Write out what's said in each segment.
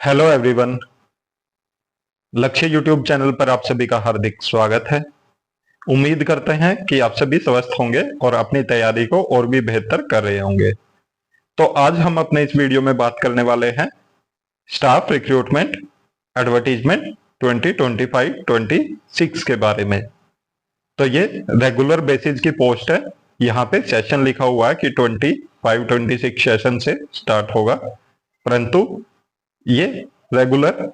Hello everyone. लक्ष्य YouTube channel पर आप सभी का हार्दिक स्वागत है। उम्मीद करते हैं कि आप सभी स्वस्थ होंगे और अपनी तैयारी को और भी बेहतर कर रहे होंगे। तो आज हम अपने इस वीडियो में बात करने वाले हैं स्टाफ रिक्रूटमेंट एडवर्टीजमेंट 2025-26 के बारे में। तो ये रेगुलर बेसिस की पोस्ट है। यहाँ पे सेशन लिखा हुआ है कि 25-26 सेशन से स्टार्ट होगा, परंतु ये रेगुलर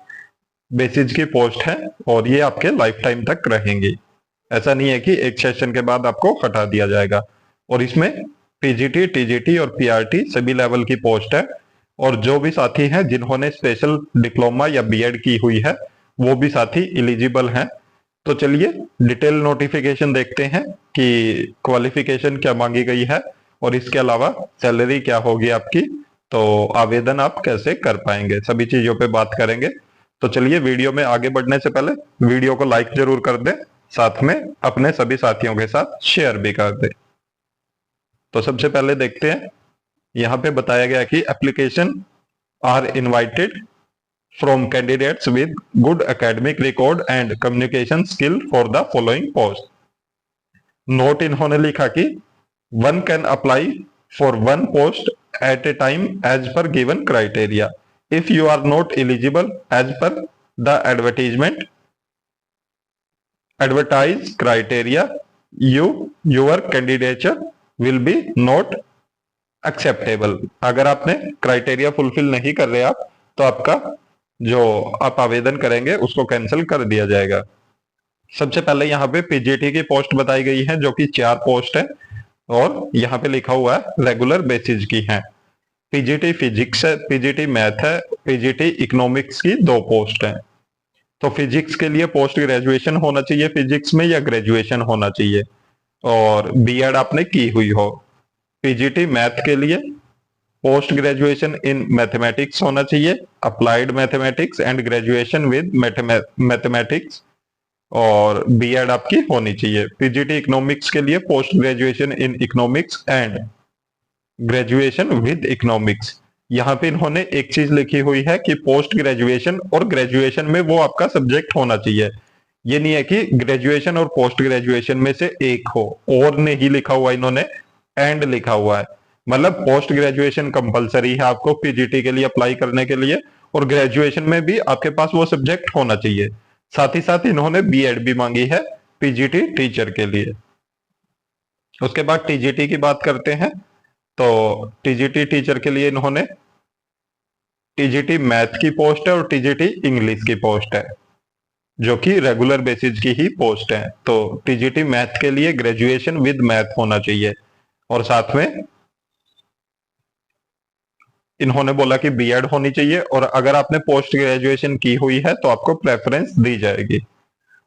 बेसिस की पोस्ट है और ये आपके लाइफ टाइम तक रहेंगी। ऐसा नहीं है कि एक सेशन के बाद आपको हटा दिया जाएगा। और इसमें पीजीटी, टीजीटी और पीआरटी सभी लेवल की पोस्ट है। और जो भी साथी हैं जिन्होंने स्पेशल डिप्लोमा या बीएड की हुई है वो भी साथी एलिजिबल हैं। तो चलिए डिटेल नोटिफिकेशन देखते हैं कि क्वालिफिकेशन क्या मांगी गई है और इसके अलावा सैलरी क्या होगी आपकी, तो आवेदन आप कैसे कर पाएंगे, सभी चीजों पे बात करेंगे। तो चलिए वीडियो में आगे बढ़ने से पहले वीडियो को लाइक जरूर कर दें, साथ में अपने सभी साथियों के साथ शेयर भी कर दें। तो सबसे पहले देखते हैं, यहाँ पे बताया गया कि application are invited from candidates with good academic record and communication skill for the following post. Note इन्होंने लिखा कि one can apply for one post at a time as per given criteria. If you are not eligible as per the advertised criteria, your candidature will be not acceptable। अगर आपने criteria fulfil नहीं कर रहे आप तो आपका जो आप आवेदन करेंगे उसको कैंसिल कर दिया जाएगा। सबसे पहले यहाँ पे पीजीटी की पोस्ट बताई गई है जो कि 4 पोस्ट है और यहाँ पे लिखा हुआ है रेगुलर बेसिस की है। पीजीटी फिजिक्स है, पीजीटी मैथ है, पीजीटी इकोनॉमिक्स की 2 पोस्ट हैं। तो फिजिक्स के लिए पोस्ट ग्रेजुएशन होना चाहिए फिजिक्स में या ग्रेजुएशन होना चाहिए और बीएड आपने की हुई हो। पीजीटी मैथ के लिए पोस्ट ग्रेजुएशन इन मैथमेटिक्स होना चाहिए, applied mathematics and graduation with mathematics, और बीएड आपकी होनी चाहिए। पीजीटी इकोनॉमिक्स के लिए post graduation in economics and graduation with economics. यहाँ पे इन्होंने एक चीज लिखी हुई है कि पोस्ट ग्रेजुएशन और ग्रेजुएशन में वो आपका सब्जेक्ट होना चाहिए। ये नहीं है कि ग्रेजुएशन और पोस्ट ग्रेजुएशन में से एक हो, और नहीं लिखा हुआ इन्होंने, एंड लिखा हुआ है। मतलब पोस्ट ग्रेजुएशन कंपलसरी है आपको पीजीटी के लिए अप्लाई करने के लिए, और ग्रेजुएशन में भी आपके पास वो सब्जेक्ट होना चाहिए। साथ ही साथ इन्होंने बीएड भी मांगी है पीजीटी टीचर के लिए। उसके बाद टीजीटी की बात करते हैं। तो टीजीटी टीचर के लिए इन्होंने टीजीटी मैथ की पोस्ट है और टीजीटी इंग्लिश की पोस्ट है जो कि रेगुलर बेसिस की ही पोस्ट है। तो टीजीटी मैथ के लिए ग्रेजुएशन विद मैथ होना चाहिए और साथ में इन्होंने बोला कि बीएड होनी चाहिए, और अगर आपने पोस्ट ग्रेजुएशन की हुई है तो आपको प्रेफरेंस दी जाएगी।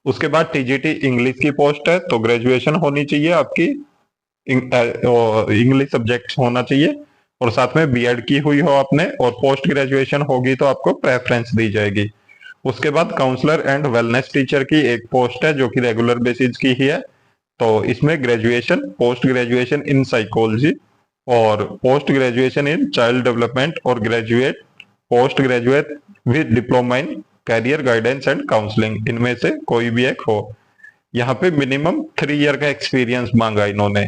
उसके बाद टीजीटी इंग्लिश की पोस्ट है तो ग्रेजुएशन होनी चाहिए आपकी, इंग्लिश सब्जेक्ट होना चाहिए और साथ में बीएड की हुई हो आपने, और पोस्ट ग्रेजुएशन होगी तो आपको प्रेफरेंस दी जाएगी। उसके बाद काउंसलर एंड वेलनेस टीचर की एक पोस्ट है जो कि रेगुलर बेसिस की ही है। तो इसमें graduation, post graduation in psychology और post graduation in child development और graduate, post graduate with diploma in career guidance and counselling, इनमें से कोई भी एक हो। यहाँ पे मिनिमम 3 ईयर का एक्सपीरियंस मांगा इन्होंने।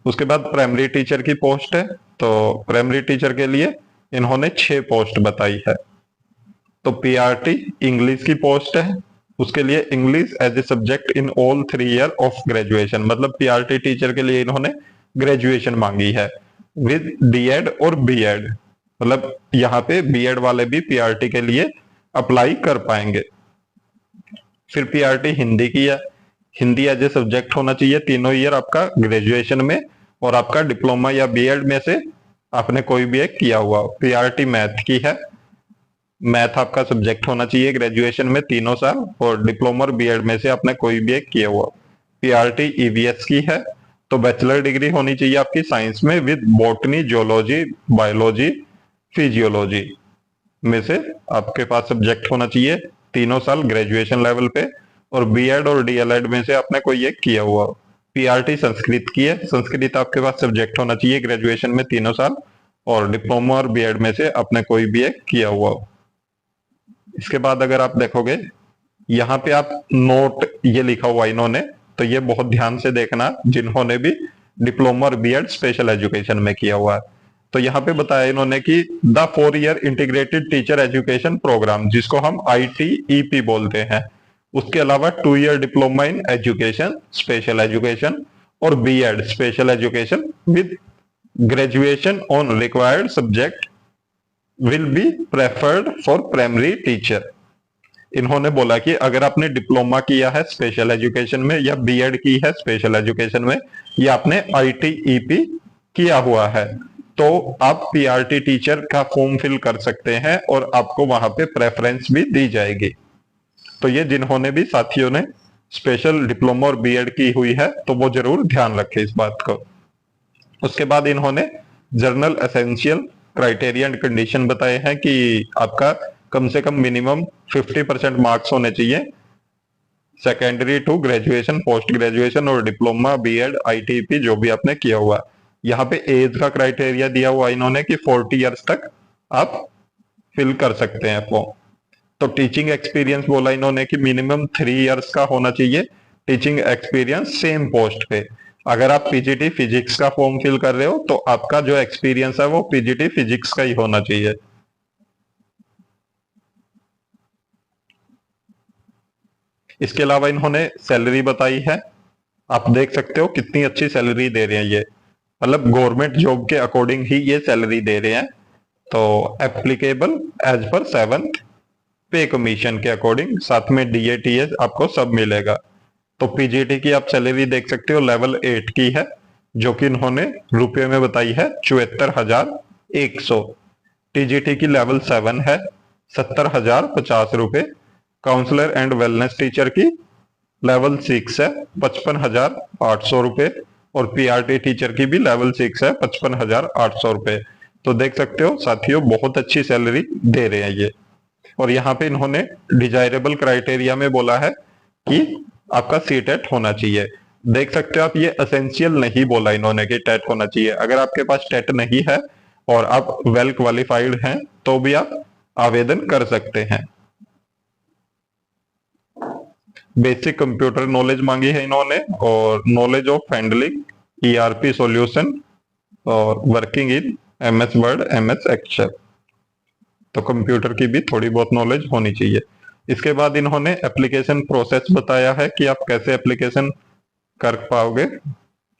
उसके बाद प्राइमरी टीचर की पोस्ट है। तो प्राइमरी टीचर के लिए इन्होंने 6 पोस्ट बताई है। तो पीआरटी इंग्लिश की पोस्ट है, उसके लिए English as a subject in all 3 year of graduation, मतलब पीआरटी टीचर के लिए इन्होंने ग्रेजुएशन मांगी है विद डीएड और बीएड, मतलब यहाँ पे बीएड वाले भी पीआरटी के लिए अप्लाई कर पाएंगे। फिर पीआरटी हिंदी की है, हिंदी एज ए सब्जेक्ट होना चाहिए तीनों ईयर आपका ग्रेजुएशन में, और आपका डिप्लोमा या बीएड में से आपने कोई भी एक किया हुआ। पीआरटी मैथ की है, मैथ आपका सब्जेक्ट होना चाहिए ग्रेजुएशन में तीनों साल, और डिप्लोमा और बीएड में से आपने कोई भी एक किया हुआ। पीआरटी ईवीएस की है, तो बैचलर डिग्री होनी चाहिए आपकी साइंस में with botany, geology, biology, physiology में से आपके पास सब्जेक्ट होना चाहिए तीनों साल ग्रेजुएशन लेवल पे, और बीएड और डीएलएड में से आपने कोई एक किया हुआ। पीआरटी संस्कृत की है, संस्कृत आपके पास सब्जेक्ट होना चाहिए ग्रेजुएशन में तीनों साल, और डिप्लोमा और बीएड में से आपने कोई भी एक किया हुआ। इसके बाद अगर आप देखोगे यहाँ पे आप नोट ये लिखा हुआ इन्होंने, तो ये बहुत ध्यान से देखना जिन्होंने भी डिप्लोमा और बीएड स्पेशल एजुकेशन में किया हुआ है। तो यहाँ पे बताया इन्होंने कि the 4 year integrated teacher education programme, जिसको हम ITEP बोलते हैं, उसके अलावा 2 year diploma in education special education और BEd special education with graduation on required subject will be preferred for primary teacher. इन्होंने बोला कि अगर आपने डिप्लोमा किया है स्पेशल एजुकेशन में या बीएड की है स्पेशल एजुकेशन में या आपने ITEP किया हुआ है, तो आप PRT टीचर का फॉर्म फिल कर सकते हैं और आपको वहां पे प्रेफरेंस भी दी जाएगी। तो ये जिन्होंने भी साथियों ने स्पेशल डिप्लोमा और बीएड की हुई है तो वो जरूर ध्यान रखें इस बात को। उसके बाद इन्होंने journal essential criteria and condition बताए हैं कि आपका कम से कम मिनिमम 50% मार्क्स होने चाहिए secondary to graduation, post graduation और डिप्लोमा, बीएड, ITEP जो भी आपने किया हुआ। यहाँ पे एज का क्राइटेरिया दिया हुआ इन्होंने कि 40 ईयर्स तक आप फिल कर सकते हैं फॉर्म। तो टीचिंग एक्सपीरियंस बोला इन्होंने कि मिनिमम 3 ईयर्स का होना चाहिए टीचिंग एक्सपीरियंस सेम पोस्ट पे। अगर आप PGT फिजिक्स का फॉर्म फिल कर रहे हो तो आपका जो एक्सपीरियंस है वो PGT फिजिक्स का ही होना चाहिए। इसके अलावा इन्होंने सैलरी बताई है, आप देख सकते हो कितनी अच्छी सैलरी दे रहे हैं ये, मतलब गवर्नमेंट जॉब के अकॉर्डिंग ही ये सैलरी दे रहे हैं। तो एप्लीकेबल एज पर 7th पे कमीशन के अकॉर्डिंग, साथ में DATS आपको सब मिलेगा। तो PGT की आप सैलरी देख सकते हो लेवल 8 की है, जो कि इन्होंने रुपये में बताई है 74,100। TGT की लेवल 7 है 70,050 रुपए। काउंसलर एंड वेलनेस टीचर की लेवल 6 है 55,800 रुपए और PRT टीचर की भी लेवल 6 है 55,800 रुपए। तो देख सकते हो साथियों बहुत अच्छी सैलरी दे रहे हैं ये। और यहाँ पे इन्होंने डिजायरेबल क्राइटेरिया में बोला है कि आपका CTET होना चाहिए। देख सकते हो आप, ये एसेंशियल नहीं बोला इन्होंने कि टेट होना चाहिए। अगर आपके पास टेट नहीं है और आप वेल क्वालिफाइड हैं तो भी आप आवेदन कर सकते हैं। बेसिक कंप्यूटर नॉलेज मांगी है इन्होंने और knowledge of handling ERP solution और working in MS word, MS excel. तो कंप्यूटर की भी थोड़ी बहुत नॉलेज होनी चाहिए। इसके बाद इन्होंने एप्लीकेशन प्रोसेस बताया है कि आप कैसे एप्लीकेशन कर पाओगे,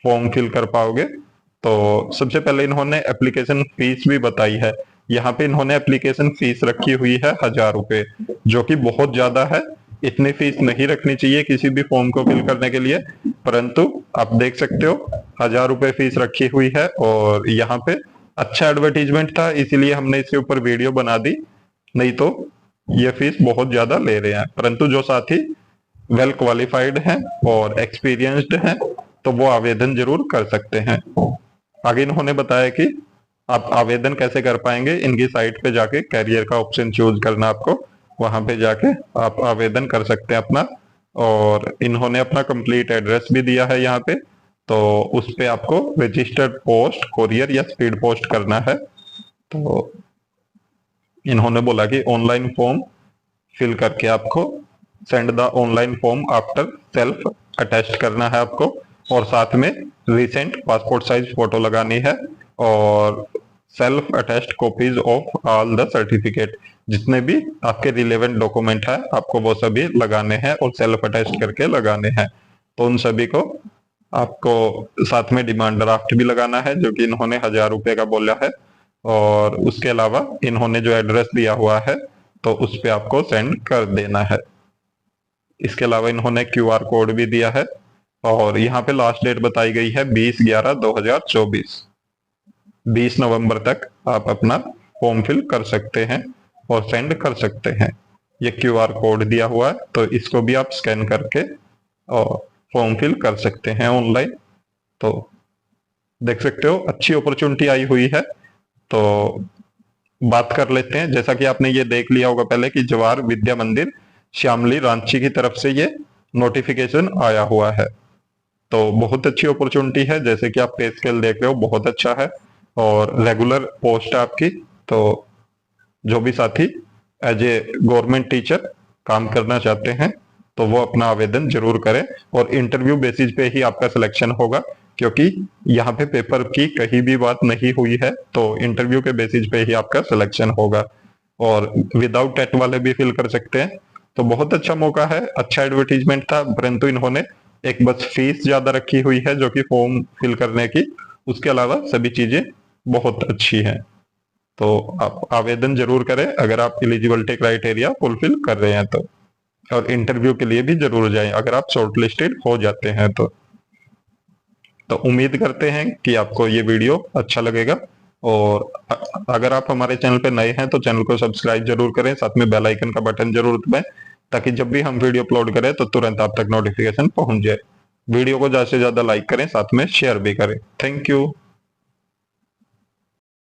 फॉर्म फिल कर पाओगे। तो सबसे पहले इन्होंने एप्लीकेशन फीस भी बताई है। यहाँ पे इन्होंने एप्लीकेशन फीस रखी हुई है 1,000 रुपए, जो कि बहुत ज्यादा है। इतनी फीस नहीं रखनी चाहिए किसी भी फॉर्म को फिल करने के लिए, परंतु आप देख सकते हो 1,000 रुपए फीस रखी हुई है। और यहाँ पे अच्छा एडवर्टीजमेंट था इसीलिए हमने इसके ऊपर वीडियो बना दी, नहीं तो ये फीस बहुत ज्यादा ले रहे हैं। परंतु जो साथी वेल क्वालिफाइड हैं और एक्सपीरियंस्ड हैं तो वो आवेदन जरूर कर सकते हैं। आगे इन्होंने बताया कि आप आवेदन कैसे कर पाएंगे। इनकी साइट पे जाके कैरियर का ऑप्शन चूज करना आपको, वहां पे जाके आप आवेदन कर सकते हैं अपना। और इन्होंने अपना कंप्लीट एड्रेस भी दिया है यहाँ पे, तो उस पे आपको रजिस्टर्ड पोस्ट, कोरियर या स्पीड पोस्ट करना है। तो इन्होंने बोला कि ऑनलाइन फॉर्म फिल करके आपको send the online form after self attach करना है आपको, और साथ में रिसेंट पासपोर्ट साइज फोटो लगानी है और self attached copies of all the certificate. जितने भी आपके रिलेवेंट डॉक्यूमेंट है आपको वो सभी लगाने हैं और सेल्फ अटैच्ड करके लगाने हैं। तो उन सभी को आपको साथ में डिमांड ड्राफ्ट भी लगाना है, जो कि इन्होंने 1,000 रुपए का बोला है। और उसके अलावा इन्होंने जो एड्रेस दिया हुआ है तो उस पे आपको सेंड कर देना है। इसके अलावा इन्होंने QR कोड भी दिया है और यहाँ पे लास्ट डेट बताई गई है 20/11/2024। 20 नवंबर तक आप अपना फॉर्म फिल कर सकते हैं और सेंड कर सकते हैं। ये QR कोड दिया हुआ है तो इसको भी आप स्कैन करके और फॉर्म फिल कर सकते हैं ऑनलाइन। तो देख सकते हो अच्छी अपॉर्चुनिटी आई हुई है। तो बात कर लेते हैं, जैसा कि आपने ये देख लिया होगा पहले कि जवाहर विद्या मंदिर श्यामली रांची की तरफ से ये नोटिफिकेशन आया हुआ है। तो बहुत अच्छी अपॉर्चुनिटी है, जैसे कि आप पे स्केल देख रहे हो बहुत अच्छा है और रेगुलर पोस्ट है आपकी। तो जो भी साथी एज ए गवर्नमेंट टीचर काम करना चाहते हैं तो वो अपना आवेदन जरूर करें। और इंटरव्यू बेसिस पे ही आपका सिलेक्शन होगा, क्योंकि यहाँ पे पेपर की कहीं भी बात नहीं हुई है, तो इंटरव्यू के बेसिस पे ही आपका सिलेक्शन होगा। और विदाउट टेट वाले भी फिल कर सकते हैं। तो बहुत अच्छा मौका है, अच्छा एडवर्टीजमेंट था, परंतु इन्होंने एक बस फीस ज्यादा रखी हुई है जो कि फॉर्म फिल करने की, उसके अलावा सभी चीजें बहुत अच्छी हैं। तो आप आवेदन जरूर करें अगर आप एलिजिबिलिटी क्राइटेरिया फुलफिल कर रहे हैं तो। और इंटरव्यू के लिए भी जरूर जाएं अगर आप शॉर्टलिस्टेड हो जाते हैं तो उम्मीद करते हैं कि आपको ये वीडियो अच्छा लगेगा। और अगर आप हमारे चैनल पे नए हैं तो चैनल को सब्सक्राइब जरूर करें, साथ में बेल आइकन का बटन जरूर दबाएं, ताकि जब भी हम वीडियो अपलोड करें तो तुरंत आप तक नोटिफिकेशन पहुंच जाए। वीडियो को ज्यादा से ज्यादा लाइक करें, साथ में शेयर भी करें। Thank you.